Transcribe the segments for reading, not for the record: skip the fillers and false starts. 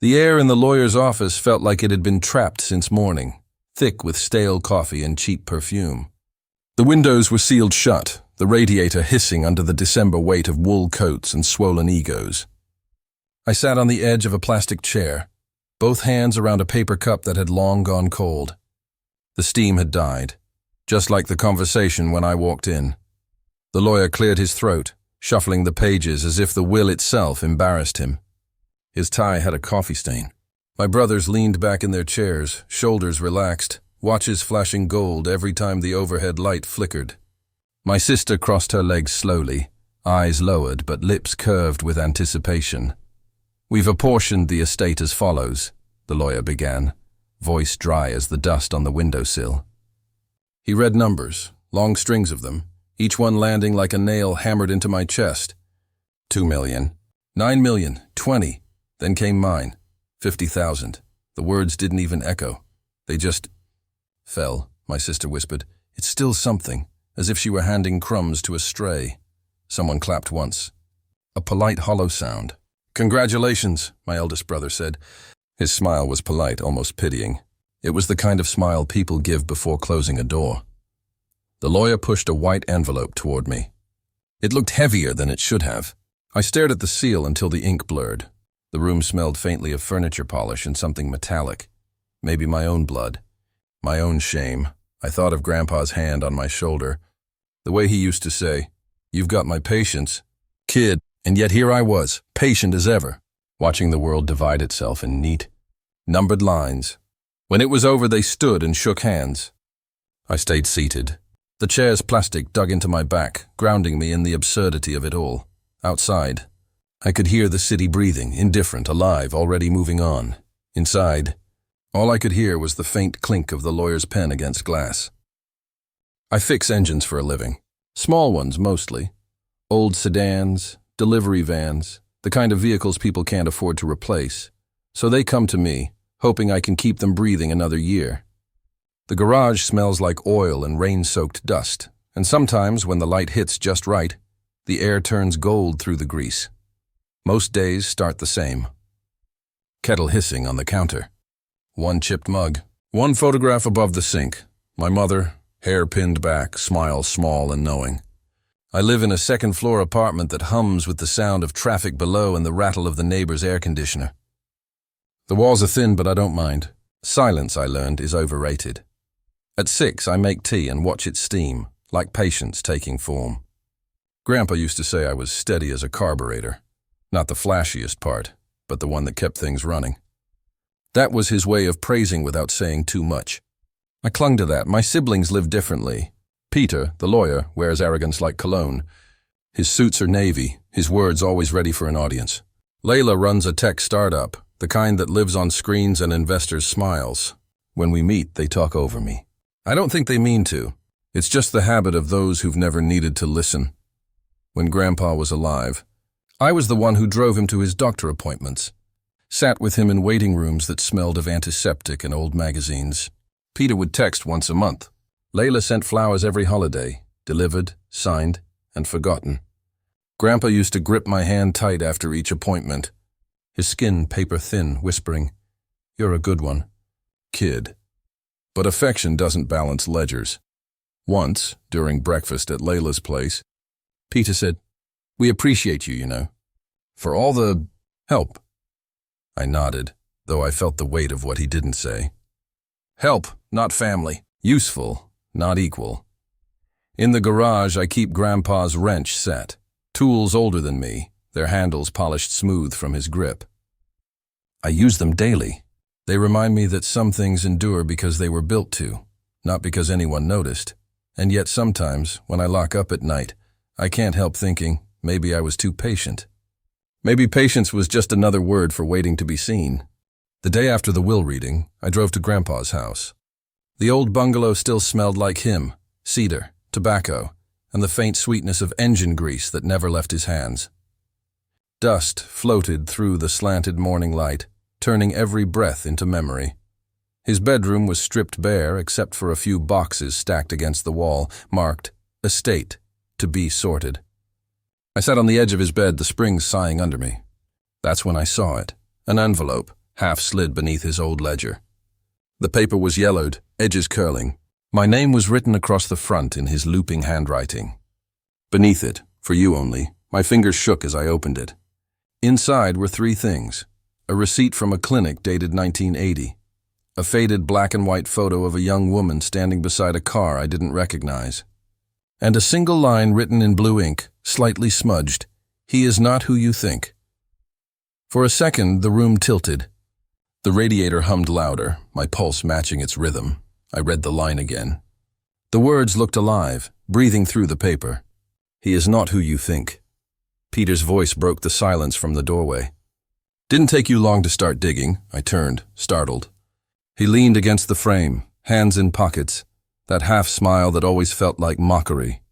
The air in the lawyer's office felt like it had been trapped since morning, thick with stale coffee and cheap perfume. The windows were sealed shut, the radiator hissing under the December weight of wool coats and swollen egos. I sat on the edge of a plastic chair, both hands around a paper cup that had long gone cold. The steam had died, just like the conversation when I walked in. The lawyer cleared his throat, shuffling the pages as if the will itself embarrassed him. His tie had a coffee stain. My brothers leaned back in their chairs, shoulders relaxed, watches flashing gold every time the overhead light flickered. My sister crossed her legs slowly, eyes lowered but lips curved with anticipation. "We've apportioned the estate as follows," the lawyer began, voice dry as the dust on the windowsill. He read numbers, long strings of them, each one landing like a nail hammered into my chest. 2 million, 9 million, 20. Then came mine, 50,000. The words didn't even echo. They just fell, my sister whispered. It's still something, as if she were handing crumbs to a stray. Someone clapped once. A polite hollow sound. "Congratulations," my eldest brother said. His smile was polite, almost pitying. It was the kind of smile people give before closing a door. The lawyer pushed a white envelope toward me. It looked heavier than it should have. I stared at the seal until the ink blurred. The room smelled faintly of furniture polish and something metallic. Maybe my own blood. My own shame. I thought of Grandpa's hand on my shoulder. The way he used to say, "You've got my patience, kid," and yet here I was, patient as ever, watching the world divide itself in neat, numbered lines. When it was over, they stood and shook hands. I stayed seated. The chair's plastic dug into my back, grounding me in the absurdity of it all. Outside, I could hear the city breathing, indifferent, alive, already moving on. Inside, all I could hear was the faint clink of the lawyer's pen against glass. I fix engines for a living. Small ones, mostly. Old sedans, delivery vans, the kind of vehicles people can't afford to replace. So they come to me, hoping I can keep them breathing another year. The garage smells like oil and rain-soaked dust, and sometimes when the light hits just right, the air turns gold through the grease. Most days start the same. Kettle hissing on the counter. One chipped mug. One photograph above the sink. My mother, hair pinned back, smile small and knowing. I live in a second-floor apartment that hums with the sound of traffic below and the rattle of the neighbor's air conditioner. The walls are thin, but I don't mind. Silence, I learned, is overrated. At 6, I make tea and watch it steam, like patience taking form. Grandpa used to say I was steady as a carburetor. Not the flashiest part, but the one that kept things running. That was his way of praising without saying too much. I clung to that. My siblings live differently. Peter, the lawyer, wears arrogance like cologne. His suits are navy, his words always ready for an audience. Layla runs a tech startup, the kind that lives on screens and investors' smiles. When we meet, they talk over me. I don't think they mean to. It's just the habit of those who've never needed to listen. When Grandpa was alive, I was the one who drove him to his doctor appointments, sat with him in waiting rooms that smelled of antiseptic and old magazines. Peter would text once a month. Layla sent flowers every holiday, delivered, signed, and forgotten. Grandpa used to grip my hand tight after each appointment, his skin paper-thin, whispering, "You're a good one, kid." But affection doesn't balance ledgers. Once, during breakfast at Layla's place, Peter said, "We appreciate you, you know, for all the help." I nodded, though I felt the weight of what he didn't say. Help, not family. Useful, not equal. In the garage, I keep Grandpa's wrench set. Tools older than me, their handles polished smooth from his grip. I use them daily. They remind me that some things endure because they were built to, not because anyone noticed. And yet sometimes, when I lock up at night, I can't help thinking, maybe I was too patient. Maybe patience was just another word for waiting to be seen. The day after the will reading, I drove to Grandpa's house. The old bungalow still smelled like him, cedar, tobacco, and the faint sweetness of engine grease that never left his hands. Dust floated through the slanted morning light, turning every breath into memory. His bedroom was stripped bare except for a few boxes stacked against the wall, marked, "Estate, to be sorted." I sat on the edge of his bed, the springs sighing under me. That's when I saw it, an envelope, half slid beneath his old ledger. The paper was yellowed, edges curling. My name was written across the front in his looping handwriting. Beneath it, for you only, my fingers shook as I opened it. Inside were three things: a receipt from a clinic dated 1980, a faded black and white photo of a young woman standing beside a car I didn't recognize, and a single line written in blue ink, slightly smudged: "He is not who you think." For a second, the room tilted. The radiator hummed louder, my pulse matching its rhythm. I read the line again. The words looked alive, breathing through the paper. "He is not who you think." Peter's voice broke the silence from the doorway. "Didn't take you long to start digging." I turned, startled. He leaned against the frame, hands in pockets, that half smile that always felt like mockery.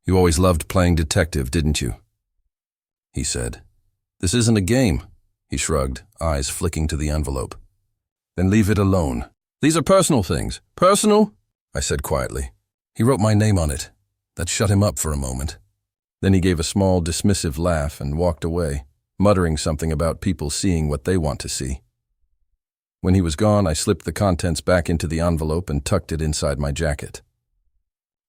"You always loved playing detective, didn't you?" he said. "This isn't a game." He shrugged, eyes flicking to the envelope. "Then leave it alone. These are personal things." "Personal?" I said quietly. He wrote my name on it. That shut him up for a moment. Then he gave a small, dismissive laugh and walked away, muttering something about people seeing what they want to see. When he was gone, I slipped the contents back into the envelope and tucked it inside my jacket.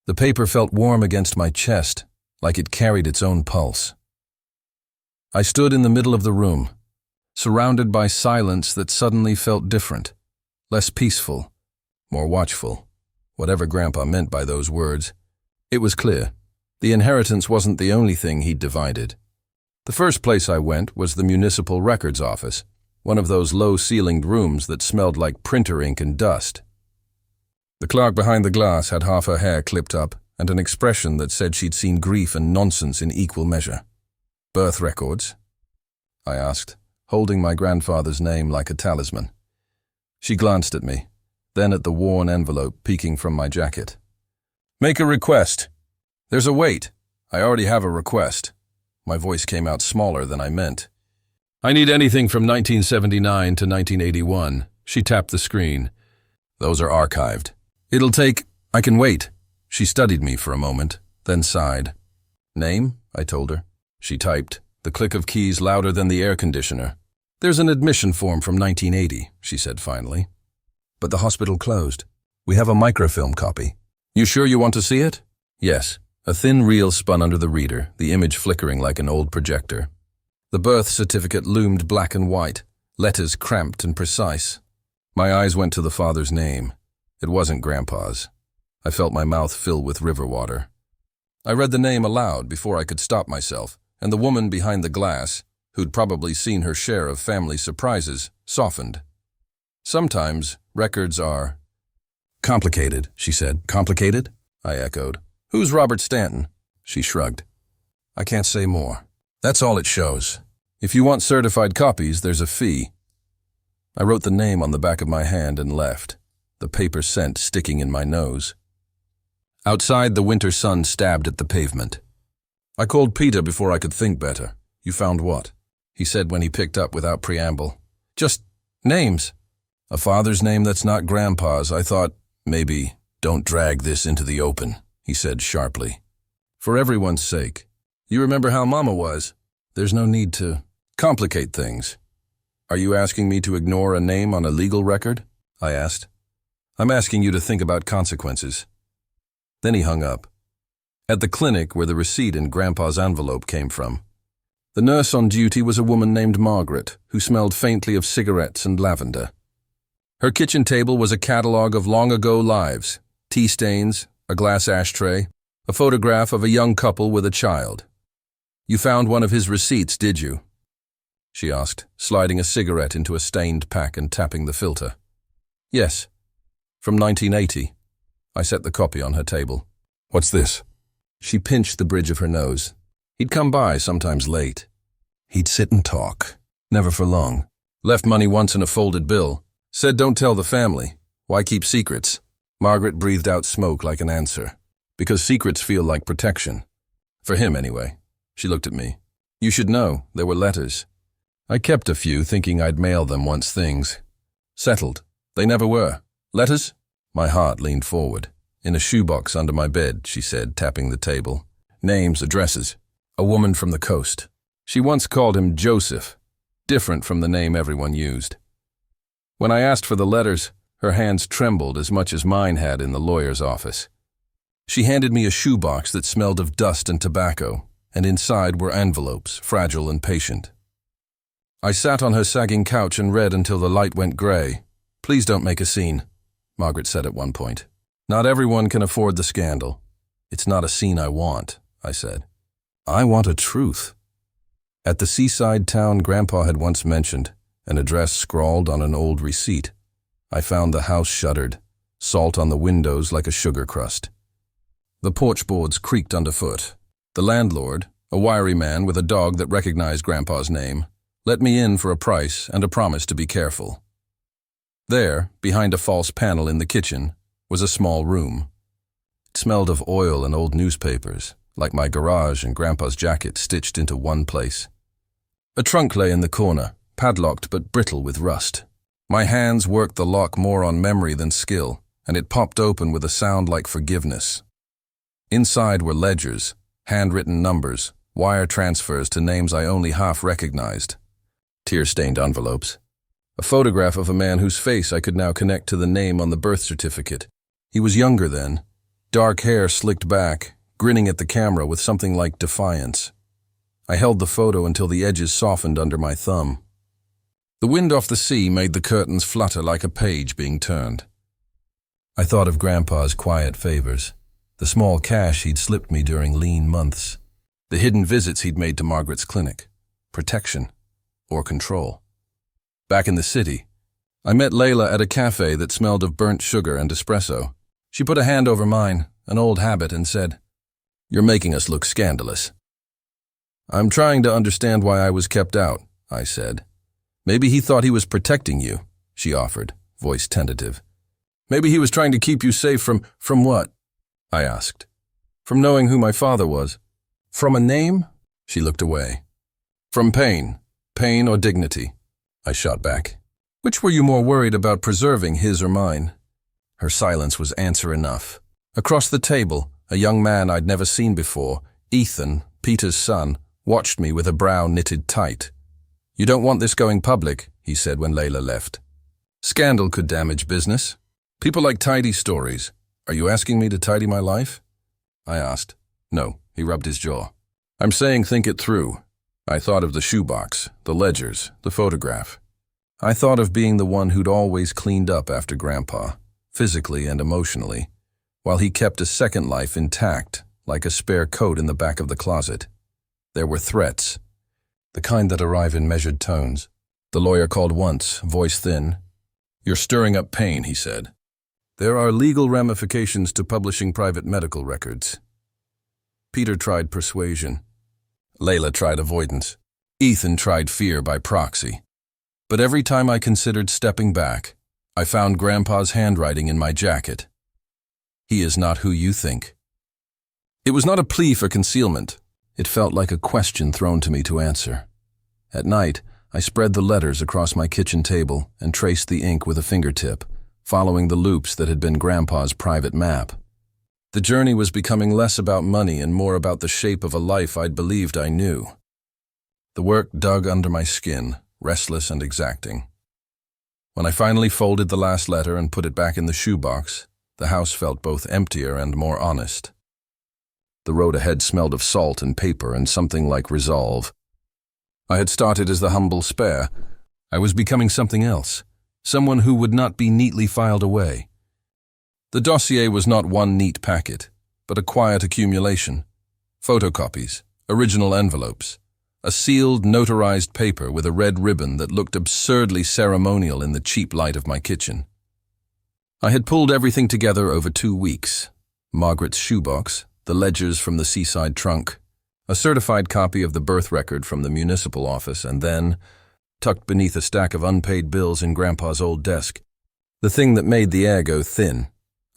The paper felt warm against my chest, like it carried its own pulse. I stood in the middle of the room, surrounded by silence that suddenly felt different, less peaceful, more watchful, whatever Grandpa meant by those words. It was clear. The inheritance wasn't the only thing he'd divided. The first place I went was the municipal records office, one of those low-ceilinged rooms that smelled like printer ink and dust. The clerk behind the glass had half her hair clipped up and an expression that said she'd seen grief and nonsense in equal measure. "Birth records?" I asked, holding my grandfather's name like a talisman. She glanced at me, then at the worn envelope peeking from my jacket. "Make a request." "There's a wait. I already have a request." My voice came out smaller than I meant. "I need anything from 1979 to 1981. She tapped the screen. "Those are archived." "It'll take—" "I can wait." She studied me for a moment, then sighed. "Name?" I told her. She typed, the click of keys louder than the air conditioner. "There's an admission form from 1980, she said finally. "But the hospital closed. We have a microfilm copy." "You sure you want to see it?" "Yes." A thin reel spun under the reader, the image flickering like an old projector. The birth certificate loomed black and white, letters cramped and precise. My eyes went to the father's name. It wasn't Grandpa's. I felt my mouth fill with river water. I read the name aloud before I could stop myself, and the woman behind the glass, who'd probably seen her share of family surprises, softened. "Sometimes records are—" "Complicated," she said. "Complicated?" I echoed. "Who's Robert Stanton?" She shrugged. "I can't say more. That's all it shows. If you want certified copies, there's a fee." I wrote the name on the back of my hand and left, the paper scent sticking in my nose. Outside, the winter sun stabbed at the pavement. "I called Peter before I could think better." "You found what?" he said when he picked up without preamble. "Just names." "A father's name that's not Grandpa's. I thought, maybe, don't drag this into the open," he said sharply. "For everyone's sake. You remember how Mama was. There's no need to complicate things." "Are you asking me to ignore a name on a legal record?" I asked. "I'm asking you to think about consequences." Then he hung up. At the clinic where the receipt in Grandpa's envelope came from, the nurse on duty was a woman named Margaret, who smelled faintly of cigarettes and lavender. Her kitchen table was a catalog of long-ago lives, tea stains, a glass ashtray, a photograph of a young couple with a child. "You found one of his receipts, did you?" she asked, sliding a cigarette into a stained pack and tapping the filter. "Yes. From 1980. I set the copy on her table. "What's this?" She pinched the bridge of her nose. "He'd come by, sometimes late. He'd sit and talk. Never for long. Left money once in a folded bill. Said don't tell the family. Why keep secrets?" Margaret breathed out smoke like an answer. "Because secrets feel like protection. For him, anyway." She looked at me. "You should know, there were letters. I kept a few, thinking I'd mail them once things settled. They never were. Letters?" My heart leaned forward. "In a shoebox under my bed," she said, tapping the table. "Names, addresses. A woman from the coast. She once called him Joseph, different from the name everyone used. When I asked for the letters, her hands trembled as much as mine had in the lawyer's office. She handed me a shoebox that smelled of dust and tobacco, and inside were envelopes, fragile and patient. I sat on her sagging couch and read until the light went gray. "Please don't make a scene," Margaret said at one point. "Not everyone can afford the scandal." "It's not a scene I want," I said. "I want a truth." At the seaside town Grandpa had once mentioned, an address scrawled on an old receipt, I found the house shuttered, salt on the windows like a sugar crust. The porch boards creaked underfoot. The landlord, a wiry man with a dog that recognized Grandpa's name, let me in for a price and a promise to be careful. There, behind a false panel in the kitchen, was a small room. It smelled of oil and old newspapers, like my garage and Grandpa's jacket stitched into one place. A trunk lay in the corner, padlocked but brittle with rust. My hands worked the lock more on memory than skill, and it popped open with a sound like forgiveness. Inside were ledgers, handwritten numbers, wire transfers to names I only half recognized, tear-stained envelopes. A photograph of a man whose face I could now connect to the name on the birth certificate. He was younger then, dark hair slicked back, grinning at the camera with something like defiance. I held the photo until the edges softened under my thumb. The wind off the sea made the curtains flutter like a page being turned. I thought of Grandpa's quiet favors, the small cash he'd slipped me during lean months, the hidden visits he'd made to Margaret's clinic, protection or control. Back in the city, I met Layla at a cafe that smelled of burnt sugar and espresso. She put a hand over mine, an old habit, and said, "You're making us look scandalous." "I'm trying to understand why I was kept out," I said. "Maybe he thought he was protecting you," she offered, voice tentative. "Maybe he was trying to keep you safe from what?" I asked. "From knowing who my father was." "From a name?" She looked away. "From pain or dignity," I shot back. "Which were you more worried about preserving, his or mine?" Her silence was answer enough. Across the table, a young man I'd never seen before, Ethan, Peter's son, watched me with a brow knitted tight. "You don't want this going public," he said when Layla left. "Scandal could damage business. People like tidy stories. Are you asking me to tidy my life?" I asked. "No," he rubbed his jaw. "I'm saying think it through." I thought of the shoebox, the ledgers, the photograph. I thought of being the one who'd always cleaned up after Grandpa, physically and emotionally, while he kept a second life intact, like a spare coat in the back of the closet. There were threats, the kind that arrive in measured tones. The lawyer called once, voice thin. "You're stirring up pain," he said. "There are legal ramifications to publishing private medical records." Peter tried persuasion. Layla tried avoidance. Ethan tried fear by proxy. But every time I considered stepping back, I found Grandpa's handwriting in my jacket. "He is not who you think." It was not a plea for concealment. It felt like a question thrown to me to answer. At night, I spread the letters across my kitchen table and traced the ink with a fingertip, following the loops that had been Grandpa's private map. The journey was becoming less about money and more about the shape of a life I'd believed I knew. The work dug under my skin, restless and exacting. When I finally folded the last letter and put it back in the shoebox, the house felt both emptier and more honest. The road ahead smelled of salt and paper and something like resolve. I had started as the humble spare. I was becoming something else, someone who would not be neatly filed away. The dossier was not one neat packet, but a quiet accumulation. Photocopies, original envelopes, a sealed, notarized paper with a red ribbon that looked absurdly ceremonial in the cheap light of my kitchen. I had pulled everything together over 2 weeks. Margaret's shoebox, the ledgers from the seaside trunk, a certified copy of the birth record from the municipal office, and then, tucked beneath a stack of unpaid bills in Grandpa's old desk, the thing that made the air go thin,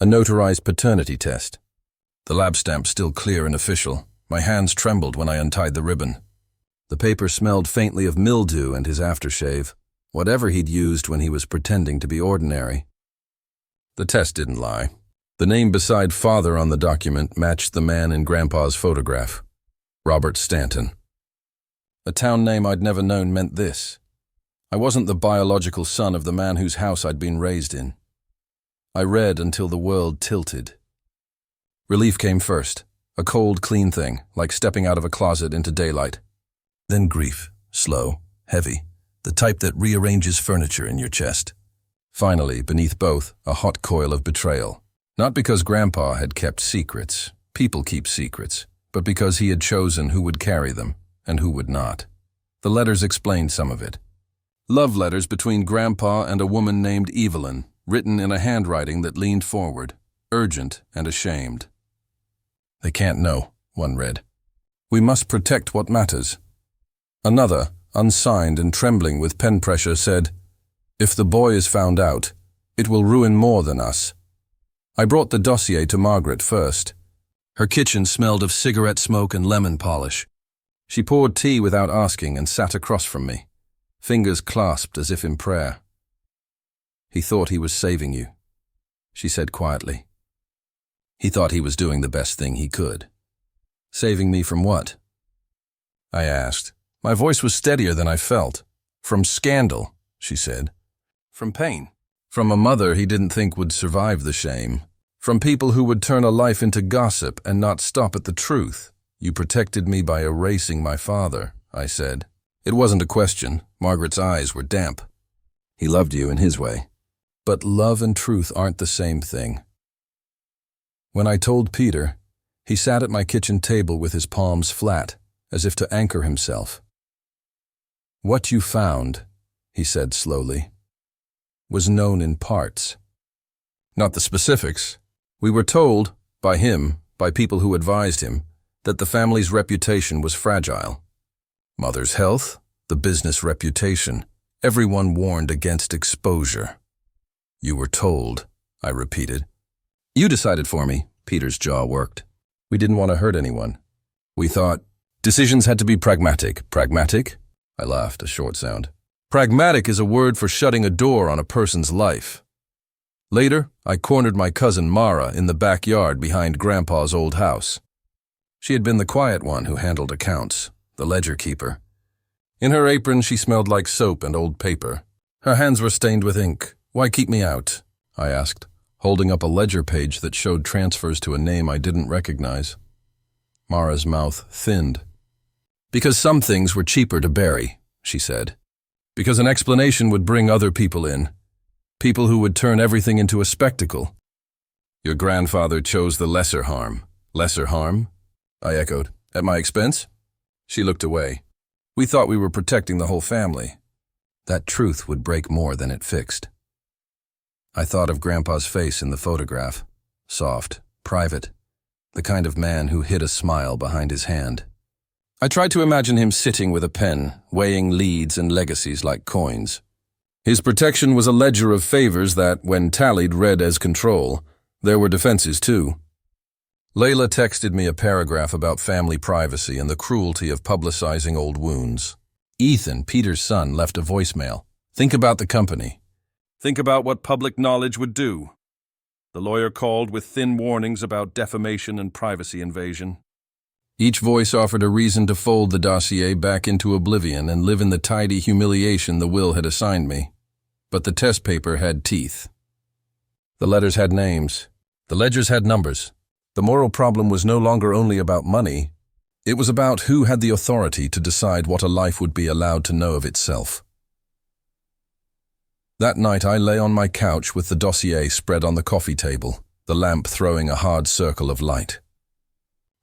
a notarized paternity test. The lab stamp still clear and official. My hands trembled when I untied the ribbon. The paper smelled faintly of mildew and his aftershave, whatever he'd used when he was pretending to be ordinary. The test didn't lie. The name beside father on the document matched the man in Grandpa's photograph, Robert Stanton. A town name I'd never known meant this. I wasn't the biological son of the man whose house I'd been raised in. I read until the world tilted. Relief came first, a cold, clean thing, like stepping out of a closet into daylight. Then grief, slow, heavy, the type that rearranges furniture in your chest. Finally, beneath both, a hot coil of betrayal. Not because Grandpa had kept secrets, people keep secrets, but because he had chosen who would carry them and who would not. The letters explained some of it. Love letters between Grandpa and a woman named Evelyn, written in a handwriting that leaned forward, urgent and ashamed. "They can't know," one read. "We must protect what matters." Another, unsigned and trembling with pen pressure, said, "If the boy is found out, it will ruin more than us." I brought the dossier to Margaret first. Her kitchen smelled of cigarette smoke and lemon polish. She poured tea without asking and sat across from me, fingers clasped as if in prayer. "He thought he was saving you," she said quietly. "He thought he was doing the best thing he could." "Saving me from what?" I asked. My voice was steadier than I felt. "From scandal," she said. "From pain. From a mother he didn't think would survive the shame. From people who would turn a life into gossip and not stop at the truth. You protected me by erasing my father," I said. It wasn't a question. Margaret's eyes were damp. "He loved you in his way. But love and truth aren't the same thing." When I told Peter, he sat at my kitchen table with his palms flat, as if to anchor himself. "What you found," he said slowly, "was known in parts. Not the specifics. We were told, by him, by people who advised him, that the family's reputation was fragile. Mother's health, the business reputation, everyone warned against exposure." "You were told," I repeated. "You decided for me," Peter's jaw worked. "We didn't want to hurt anyone. We thought decisions had to be pragmatic." "Pragmatic?" I laughed, a short sound. "Pragmatic is a word for shutting a door on a person's life." Later, I cornered my cousin Mara in the backyard behind Grandpa's old house. She had been the quiet one who handled accounts, the ledger keeper. In her apron, she smelled like soap and old paper. Her hands were stained with ink. "Why keep me out?" I asked, holding up a ledger page that showed transfers to a name I didn't recognize. Mara's mouth thinned. "Because some things were cheaper to bury," she said. "Because an explanation would bring other people in. People who would turn everything into a spectacle." "Your grandfather chose the lesser harm." "Lesser harm?" I echoed. "At my expense?" She looked away. "We thought we were protecting the whole family." That truth would break more than it fixed. I thought of Grandpa's face in the photograph. Soft, private, the kind of man who hid a smile behind his hand. I tried to imagine him sitting with a pen, weighing leads and legacies like coins. His protection was a ledger of favors that, when tallied, read as control. There were defenses, too. Layla texted me a paragraph about family privacy and the cruelty of publicizing old wounds. Ethan, Peter's son, left a voicemail. "Think about the company. Think about what public knowledge would do." The lawyer called with thin warnings about defamation and privacy invasion. Each voice offered a reason to fold the dossier back into oblivion and live in the tidy humiliation the will had assigned me. But the test paper had teeth. The letters had names. The ledgers had numbers. The moral problem was no longer only about money. It was about who had the authority to decide what a life would be allowed to know of itself. That night I lay on my couch with the dossier spread on the coffee table, the lamp throwing a hard circle of light.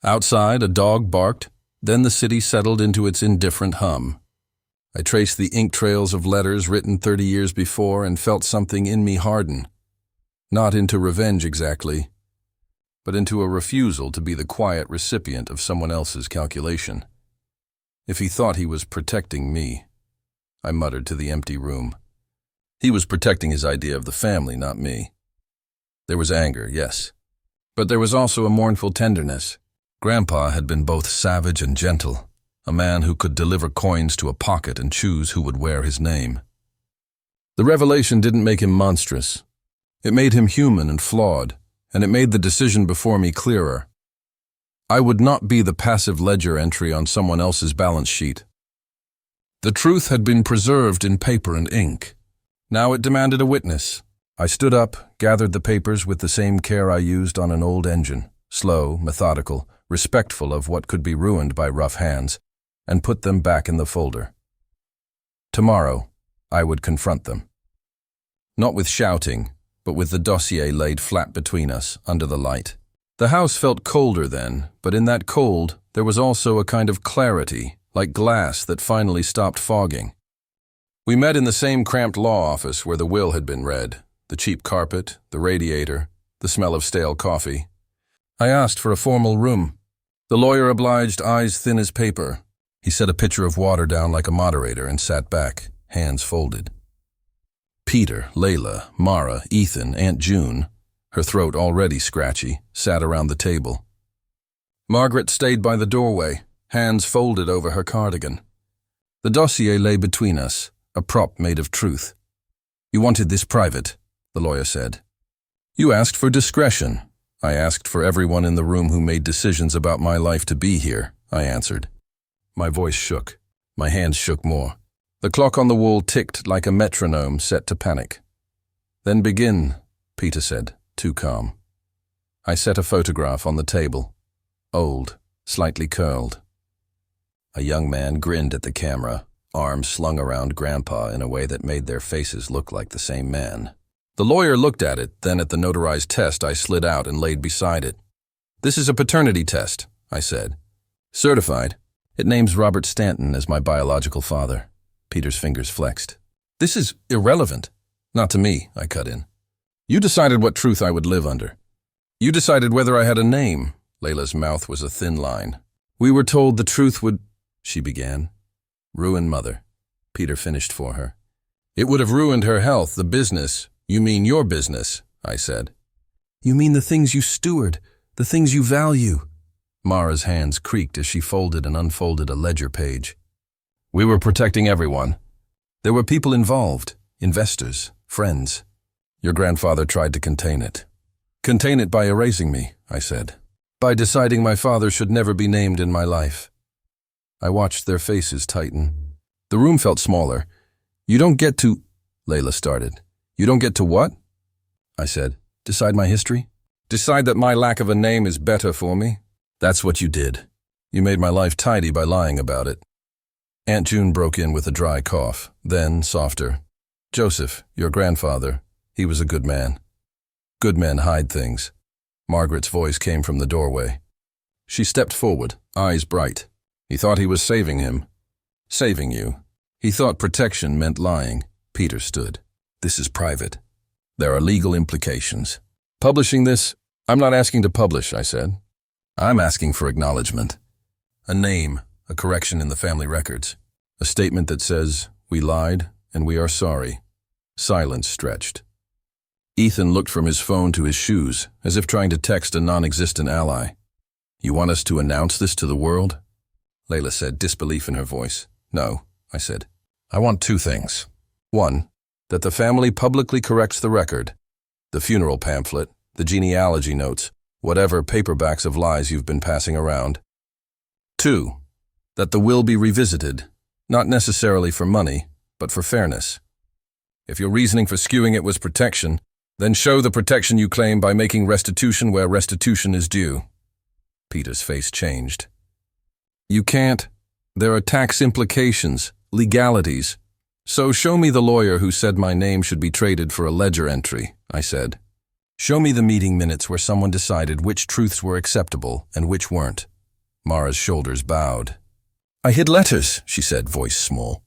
Outside, a dog barked, then the city settled into its indifferent hum. I traced the ink trails of letters written 30 years before and felt something in me harden. Not into revenge exactly, but into a refusal to be the quiet recipient of someone else's calculation. If he thought he was protecting me, I muttered to the empty room. He was protecting his idea of the family, not me. There was anger, yes, but there was also a mournful tenderness. Grandpa had been both savage and gentle, a man who could deliver coins to a pocket and choose who would wear his name. The revelation didn't make him monstrous. It made him human and flawed, and it made the decision before me clearer. I would not be the passive ledger entry on someone else's balance sheet. The truth had been preserved in paper and ink. Now it demanded a witness. I stood up, gathered the papers with the same care I used on an old engine, slow, methodical, respectful of what could be ruined by rough hands, and put them back in the folder. Tomorrow, I would confront them. Not with shouting, but with the dossier laid flat between us, under the light. The house felt colder then, but in that cold, there was also a kind of clarity, like glass that finally stopped fogging. We met in the same cramped law office where the will had been read, the cheap carpet, the radiator, the smell of stale coffee. I asked for a formal room. The lawyer obliged, eyes thin as paper. He set a pitcher of water down like a moderator and sat back, hands folded. Peter, Layla, Mara, Ethan, Aunt June, her throat already scratchy, sat around the table. Margaret stayed by the doorway, hands folded over her cardigan. The dossier lay between us, a prop made of truth. "You wanted this private," the lawyer said. "You asked for discretion." "I asked for everyone in the room who made decisions about my life to be here," I answered. My voice shook. My hands shook more. The clock on the wall ticked like a metronome set to panic. "Then begin," Peter said, too calm. I set a photograph on the table. Old, slightly curled. A young man grinned at the camera, arms slung around Grandpa in a way that made their faces look like the same man. The lawyer looked at it, then at the notarized test I slid out and laid beside it. "This is a paternity test," I said. "Certified. It names Robert Stanton as my biological father." Peter's fingers flexed. "This is irrelevant." "Not to me," I cut in. "You decided what truth I would live under. You decided whether I had a name." Layla's mouth was a thin line. "We were told the truth would," she began. "Ruin Mother," Peter finished for her. "It would have ruined her health, the business." "You mean your business," I said. "You mean the things you steward, the things you value." Mara's hands creaked as she folded and unfolded a ledger page. "We were protecting everyone. There were people involved, investors, friends. Your grandfather tried to contain it." "Contain it by erasing me," I said. "By deciding my father should never be named in my life." I watched their faces tighten. The room felt smaller. "You don't get to," Layla started. "You don't get to what?" I said. "Decide my history? Decide that my lack of a name is better for me? That's what you did. You made my life tidy by lying about it." Aunt June broke in with a dry cough, then, softer. "Joseph, your grandfather, he was a good man. Good men hide things." Margaret's voice came from the doorway. She stepped forward, eyes bright. "He thought he was saving him." "Saving you. He thought protection meant lying." Peter stood. "This is private. There are legal implications. Publishing this, I'm not asking to publish," I said. "I'm asking for acknowledgement. A name, a correction in the family records. A statement that says, we lied and we are sorry." Silence stretched. Ethan looked from his phone to his shoes, as if trying to text a non-existent ally. "You want us to announce this to the world?" Layla said, disbelief in her voice. "No," I said. "I want two things. One, that the family publicly corrects the record, the funeral pamphlet, the genealogy notes, whatever paperbacks of lies you've been passing around. Two, that the will be revisited, not necessarily for money, but for fairness. If your reasoning for skewing it was protection, then show the protection you claim by making restitution where restitution is due." Peter's face changed. "You can't. There are tax implications, legalities. So show me the lawyer who said my name should be traded for a ledger entry," I said. "Show me the meeting minutes where someone decided which truths were acceptable and which weren't." Mara's shoulders bowed. "I hid letters," she said, voice small.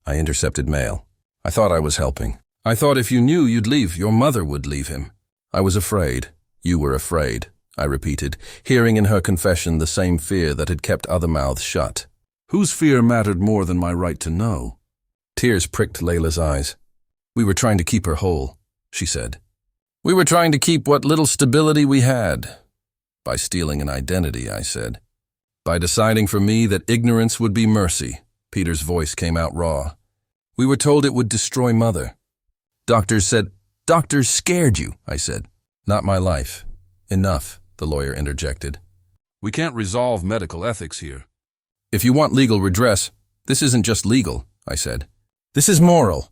I intercepted mail. I thought I was helping. "I thought if you knew you'd leave, your mother would leave him." "I was afraid. You were afraid," I repeated, hearing in her confession the same fear that had kept other mouths shut. Whose fear mattered more than my right to know? Tears pricked Layla's eyes. "We were trying to keep her whole," she said. "We were trying to keep what little stability we had." "By stealing an identity," I said. "By deciding for me that ignorance would be mercy." Peter's voice came out raw. "We were told it would destroy Mother. Doctors said—" "Doctors scared you," I said. "Not my life." "Enough," the lawyer interjected. "We can't resolve medical ethics here." "If you want legal redress, this isn't just legal," I said. This is moral.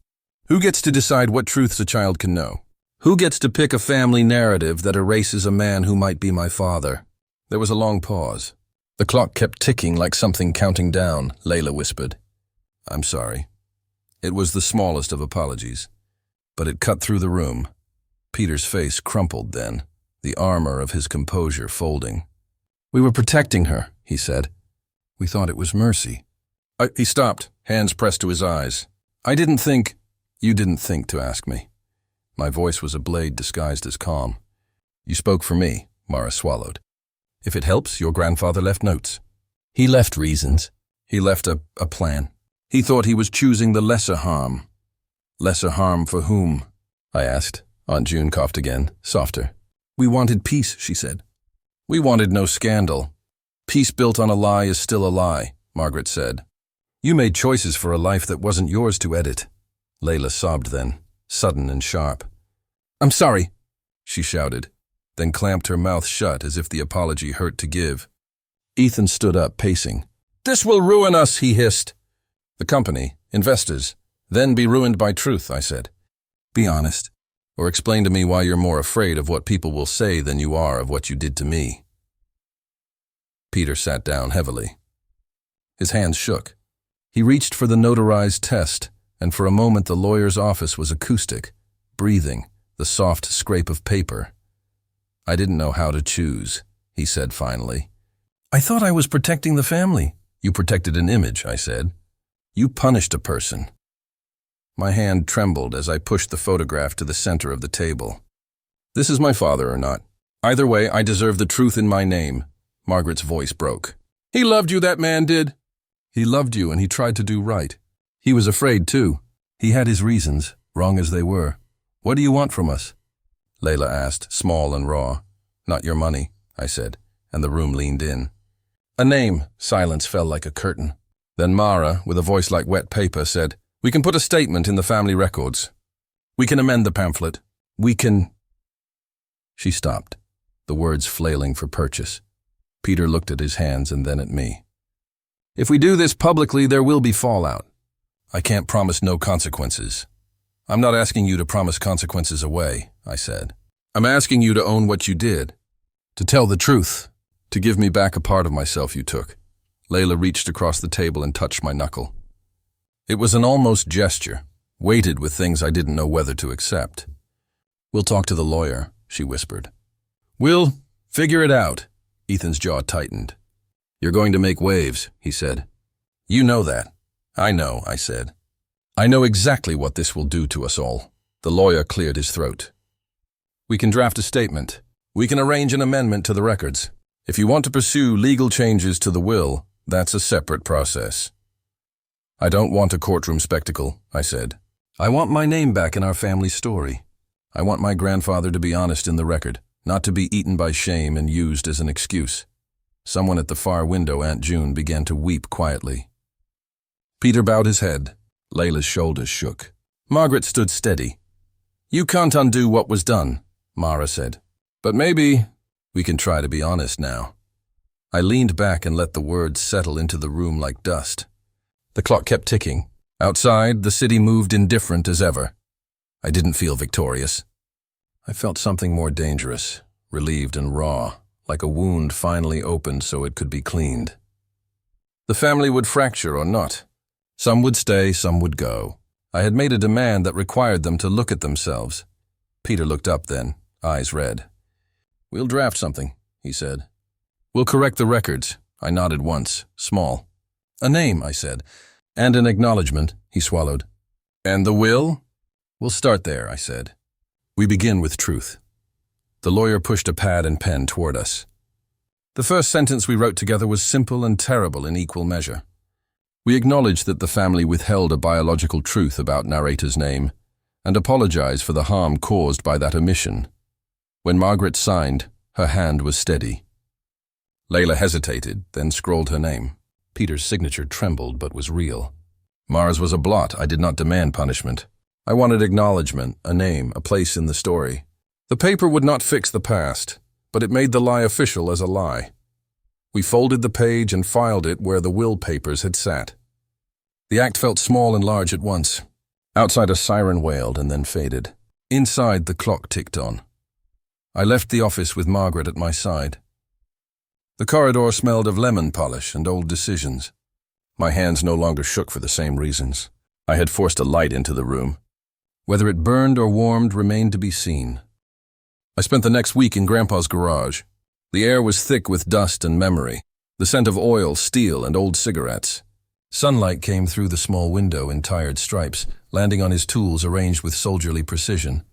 Who gets to decide what truths a child can know? Who gets to pick a family narrative that erases a man who might be my father? There was a long pause. The clock kept ticking like something counting down, Layla whispered. I'm sorry. It was the smallest of apologies, but it cut through the room. Peter's face crumpled then, the armor of his composure folding. We were protecting her, he said. We thought it was mercy. He stopped, hands pressed to his eyes. You didn't think to ask me. My voice was a blade disguised as calm. You spoke for me, Mara swallowed. If it helps, your grandfather left notes. He left reasons. He left a plan. He thought he was choosing the lesser harm. Lesser harm for whom? I asked. Aunt June coughed again, softer. We wanted peace, she said. We wanted no scandal. Peace built on a lie is still a lie, Margaret said. You made choices for a life that wasn't yours to edit. Layla sobbed then, sudden and sharp. I'm sorry, she shouted, then clamped her mouth shut as if the apology hurt to give. Ethan stood up, pacing. This will ruin us, he hissed. The company, investors, then be ruined by truth, I said. Be honest, or explain to me why you're more afraid of what people will say than you are of what you did to me. Peter sat down heavily. His hands shook. He reached for the notarized test, and for a moment the lawyer's office was acoustic, breathing, the soft scrape of paper. I didn't know how to choose, he said finally. I thought I was protecting the family. You protected an image, I said. You punished a person. My hand trembled as I pushed the photograph to the center of the table. This is my father or not. Either way, I deserve the truth in my name. Margaret's voice broke. He loved you, that man did. He loved you and he tried to do right. He was afraid too. He had his reasons, wrong as they were. What do you want from us? Layla asked, small and raw. Not your money, I said, and the room leaned in. A name. Silence fell like a curtain. Then Mara, with a voice like wet paper, said, We can put a statement in the family records. We can amend the pamphlet. We can... She stopped, the words flailing for purchase. Peter looked at his hands and then at me. If we do this publicly, there will be fallout. I can't promise no consequences. I'm not asking you to promise consequences away, I said. I'm asking you to own what you did, to tell the truth, to give me back a part of myself you took. Layla reached across the table and touched my knuckle. It was an almost gesture, weighted with things I didn't know whether to accept. We'll talk to the lawyer, she whispered. We'll figure it out. Ethan's jaw tightened. You're going to make waves, he said. You know that. I know, I said. I know exactly what this will do to us all. The lawyer cleared his throat. We can draft a statement. We can arrange an amendment to the records. If you want to pursue legal changes to the will, that's a separate process. I don't want a courtroom spectacle, I said. I want my name back in our family story. I want my grandfather to be honest in the record, not to be eaten by shame and used as an excuse. Someone at the far window, Aunt June, began to weep quietly. Peter bowed his head. Layla's shoulders shook. Margaret stood steady. You can't undo what was done, Mara said. But maybe we can try to be honest now. I leaned back and let the words settle into the room like dust. The clock kept ticking. Outside, the city moved indifferent as ever. I didn't feel victorious. I felt something more dangerous, relieved and raw, like a wound finally opened so it could be cleaned. The family would fracture or not. Some would stay, some would go. I had made a demand that required them to look at themselves. Peter looked up then, eyes red. We'll draft something, he said. We'll correct the records. I nodded once, small. A name, I said. And an acknowledgement, he swallowed. And the will? We'll start there, I said. We begin with truth. The lawyer pushed a pad and pen toward us. The first sentence we wrote together was simple and terrible in equal measure. We acknowledged that the family withheld a biological truth about narrator's name and apologized for the harm caused by that omission. When Margaret signed, her hand was steady. Layla hesitated, then scrawled her name. Peter's signature trembled but was real. Mars was a blot. I did not demand punishment. I wanted acknowledgement, a name, a place in the story. The paper would not fix the past, but it made the lie official as a lie. We folded the page and filed it where the will papers had sat. The act felt small and large at once. Outside, a siren wailed and then faded. Inside, the clock ticked on. I left the office with Margaret at my side. The corridor smelled of lemon polish and old decisions. My hands no longer shook for the same reasons. I had forced a light into the room. Whether it burned or warmed remained to be seen. I spent the next week in Grandpa's garage. The air was thick with dust and memory, the scent of oil, steel, and old cigarettes. Sunlight came through the small window in tired stripes, landing on his tools arranged with soldierly precision.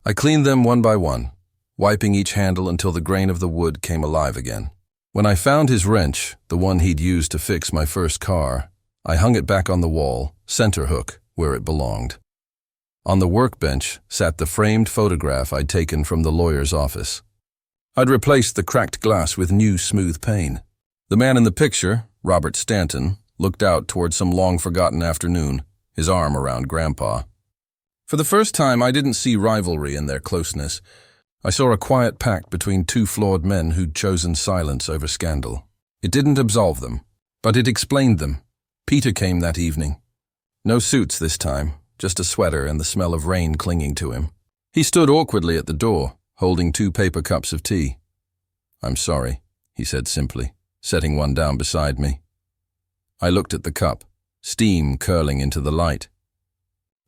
I cleaned them one by one, wiping each handle until the grain of the wood came alive again. When I found his wrench, the one he'd used to fix my first car, I hung it back on the wall, center hook, where it belonged. On the workbench sat the framed photograph I'd taken from the lawyer's office. I'd replaced the cracked glass with new smooth pane. The man in the picture, Robert Stanton, looked out toward some long-forgotten afternoon, his arm around Grandpa. For the first time, I didn't see rivalry in their closeness. I saw a quiet pact between two flawed men who'd chosen silence over scandal. It didn't absolve them, but it explained them. Peter came that evening. No suits this time, just a sweater and the smell of rain clinging to him. He stood awkwardly at the door, holding 2 paper cups of tea. "I'm sorry," he said simply, setting one down beside me. I looked at the cup, steam curling into the light.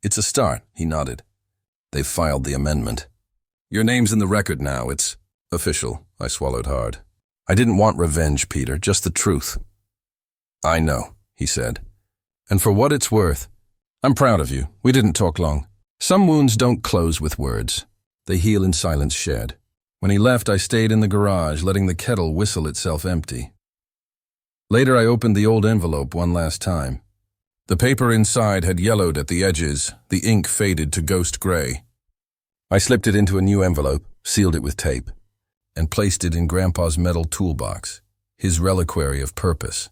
"It's a start," he nodded. "They've filed the amendment. Your name's in the record now, it's official." I swallowed hard. "I didn't want revenge, Peter, just the truth." "I know," he said. "And for what it's worth, I'm proud of you. We didn't talk long. Some wounds don't close with words. They heal in silence shared." When he left, I stayed in the garage, letting the kettle whistle itself empty. Later, I opened the old envelope one last time. The paper inside had yellowed at the edges, the ink faded to ghost gray. I slipped it into a new envelope, sealed it with tape, and placed it in Grandpa's metal toolbox, his reliquary of purpose.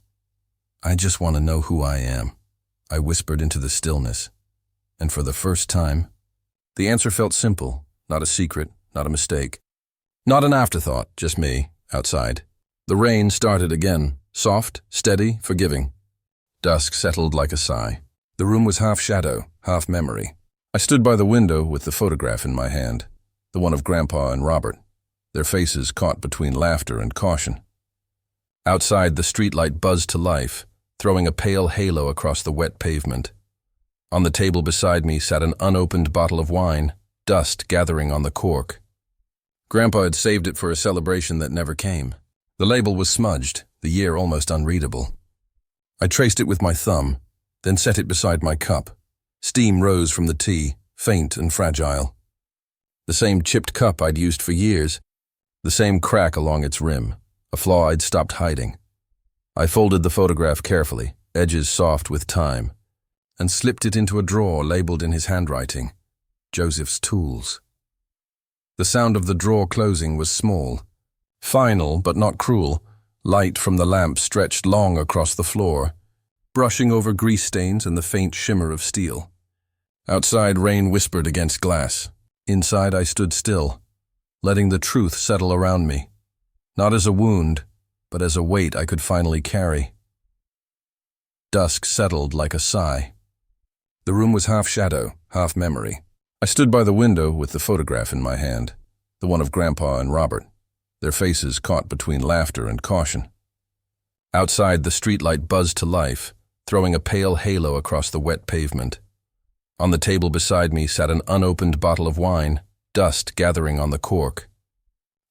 "I just want to know who I am," I whispered into the stillness. And for the first time, the answer felt simple, not a secret, not a mistake. Not an afterthought, just me, outside. The rain started again, soft, steady, forgiving. Dusk settled like a sigh. The room was half shadow, half memory. I stood by the window with the photograph in my hand, the one of Grandpa and Robert, their faces caught between laughter and caution. Outside, the streetlight buzzed to life, throwing a pale halo across the wet pavement. On the table beside me sat an unopened bottle of wine, dust gathering on the cork. Grandpa had saved it for a celebration that never came. The label was smudged, the year almost unreadable. I traced it with my thumb, then set it beside my cup. Steam rose from the tea, faint and fragile. The same chipped cup I'd used for years, the same crack along its rim, a flaw I'd stopped hiding. I folded the photograph carefully, edges soft with time, and slipped it into a drawer labeled in his handwriting, Joseph's Tools. The sound of the drawer closing was small, final but not cruel. Light from the lamp stretched long across the floor, brushing over grease stains and the faint shimmer of steel. Outside, rain whispered against glass. Inside, I stood still, letting the truth settle around me, not as a wound, but as a weight I could finally carry. Dusk settled like a sigh. The room was half shadow, half memory. I stood by the window with the photograph in my hand, the one of Grandpa and Robert, their faces caught between laughter and caution. Outside, the streetlight buzzed to life, throwing a pale halo across the wet pavement. On the table beside me sat an unopened bottle of wine, dust gathering on the cork.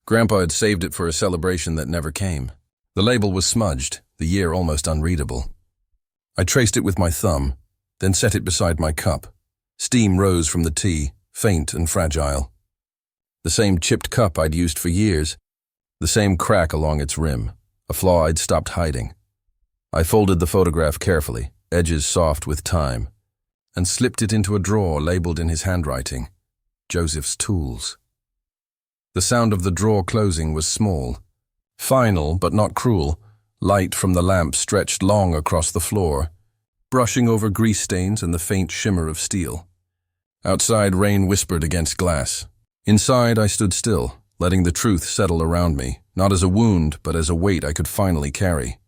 Grandpa had saved it for a celebration that never came. The label was smudged, the year almost unreadable. I traced it with my thumb, then set it beside my cup. Steam rose from the tea, faint and fragile. The same chipped cup I'd used for years, the same crack along its rim, a flaw I'd stopped hiding. I folded the photograph carefully, edges soft with time, and slipped it into a drawer labeled in his handwriting, Joseph's Tools. The sound of the drawer closing was small, final but not cruel. Light from the lamp stretched long across the floor, brushing over grease stains and the faint shimmer of steel. Outside, rain whispered against glass. Inside, I stood still, letting the truth settle around me, not as a wound, but as a weight I could finally carry.